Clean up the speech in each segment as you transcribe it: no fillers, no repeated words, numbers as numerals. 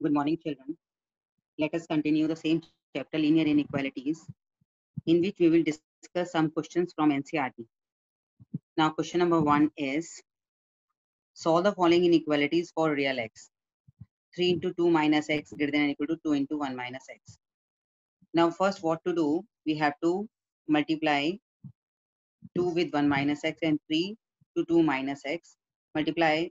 Good morning, children. Let us continue the same chapter, Linear Inequalities, in which we will discuss some questions from NCERT. Now, question number 1 is, solve the following inequalities for real x. 3 into 2 minus x greater than or equal to 2 into 1 minus x. Now, first what to do? We have to multiply 2 with 1 minus x and 3 to 2 minus x. Multiply.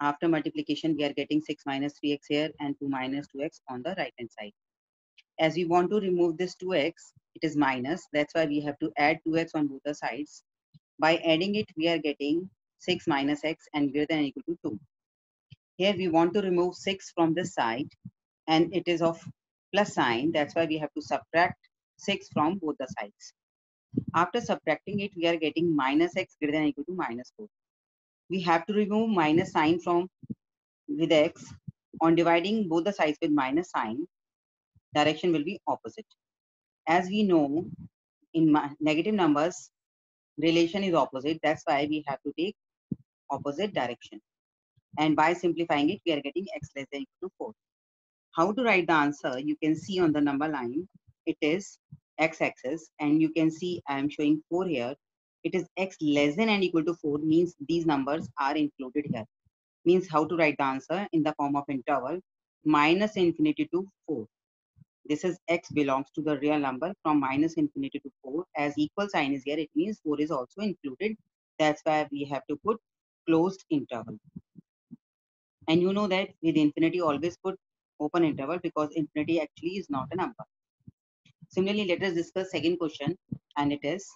After multiplication, we are getting 6 minus 3x here and 2 minus 2x on the right hand side. As we want to remove this 2x, it is minus. That's why we have to add 2x on both the sides. By adding it, we are getting 6 minus x and greater than or equal to 2. Here we want to remove 6 from this side and it is of plus sign. That's why we have to subtract 6 from both the sides. After subtracting it, we are getting minus x greater than or equal to minus 4. We have to remove minus sign from with x. On dividing both the sides with minus sign, direction will be opposite. As we know, in negative numbers, relation is opposite. That's why we have to take opposite direction. And by simplifying it, we are getting x less than or equal to 4. How to write the answer? You can see on the number line, it is x-axis, and you can see I am showing 4 here. It is x less than and equal to 4, means these numbers are included here. Means how to write the answer in the form of interval minus infinity to 4. This is x belongs to the real number from minus infinity to 4. As equal sign is here, it means 4 is also included. That's why we have to put closed interval. And you know that with infinity, always put open interval because infinity actually is not a number. Similarly, let us discuss second question, and it is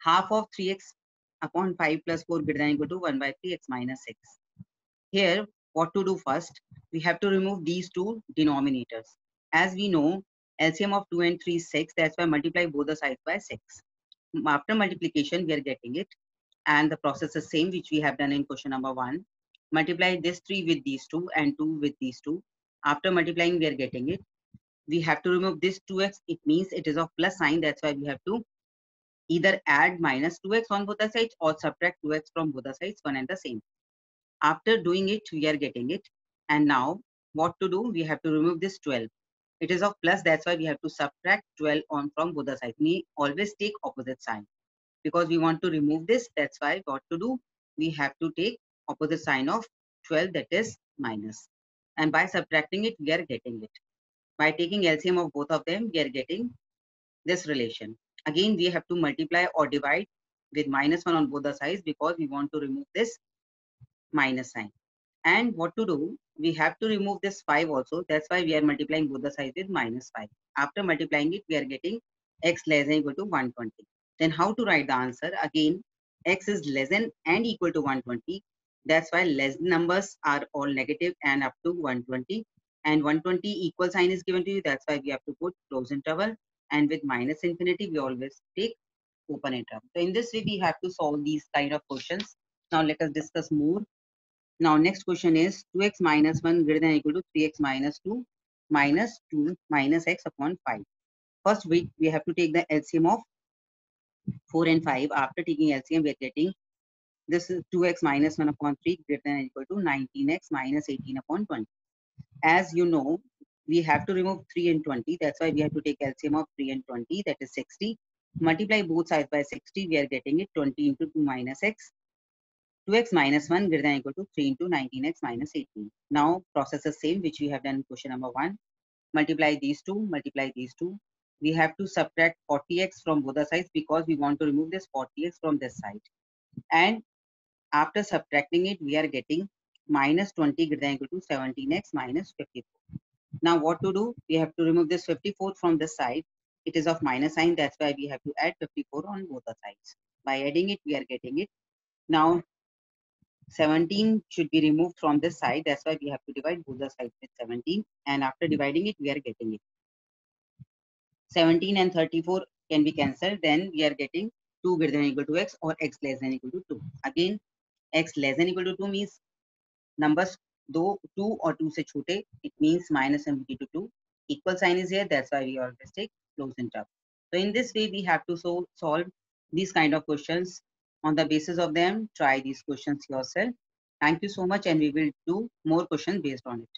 half of 3x upon 5 plus 4 greater than or equal to 1 by 3x minus 6. Here, what to do first? We have to remove these two denominators. As we know, LCM of 2 and 3 is 6. That's why multiply both the sides by 6. After multiplication, we are getting it. And the process is same, which we have done in question number 1. Multiply this 3 with these 2 and 2 with these 2. After multiplying, we are getting it. We have to remove this 2x. It means it is of plus sign. That's why we have to either add minus 2x on both the sides or subtract 2x from both the sides, one and the same. After doing it, we are getting it. And now what to do? We have to remove this 12. It is of plus. That's why we have to subtract 12 on from both the sides. We always take opposite sign because we want to remove this. That's why what to do? We have to take opposite sign of 12, that is minus. And by subtracting it, we are getting it. By taking LCM of both of them, we are getting this relation. Again, we have to multiply or divide with minus 1 on both the sides because we want to remove this minus sign. And what to do? We have to remove this 5 also. That's why we are multiplying both the sides with minus 5. After multiplying it, we are getting x less than or equal to 120. Then how to write the answer? Again, x is less than and equal to 120. That's why less numbers are all negative and up to 120. And 120 equal sign is given to you. That's why we have to put close interval. And with minus infinity, we always take open interval. So in this way, we have to solve these kind of questions. Now let us discuss more. Now next question is 2x minus 1 greater than or equal to 3x minus 2 minus 2 minus x upon 5. First we have to take the LCM of 4 and 5. After taking LCM, we are getting this is 2x minus 1 upon 3 greater than or equal to 19x minus 18 upon 20. As you know, we have to remove 3 and 20. That's why we have to take LCM of 3 and 20, that is 60. Multiply both sides by 60, we are getting it 20 into 2 minus x. 2x minus 1 greater than or equal to 3 into 19x minus 18. Now process the same which we have done in question number 1. Multiply these two, multiply these two. We have to subtract 40x from both the sides because we want to remove this 40x from this side. And after subtracting it, we are getting minus 20 greater than or equal to 17x minus 54. Now what to do? We have to remove this 54 from this side. It is of minus sign. That's why we have to add 54 on both the sides. By adding it, we are getting it. Now 17 should be removed from this side. That's why we have to divide both the sides with 17. And after dividing it, we are getting it. 17 and 34 can be cancelled. Then we are getting 2 greater than or equal to x or x less than or equal to 2. Again, x less than or equal to 2 means numbers though 2 or 2 se chote, it means minus infinity to 2. Equal sign is here. That's why we always take close interval. So in this way, we have to solve these kind of questions. On the basis of them, try these questions yourself. Thank you so much, and we will do more questions based on it.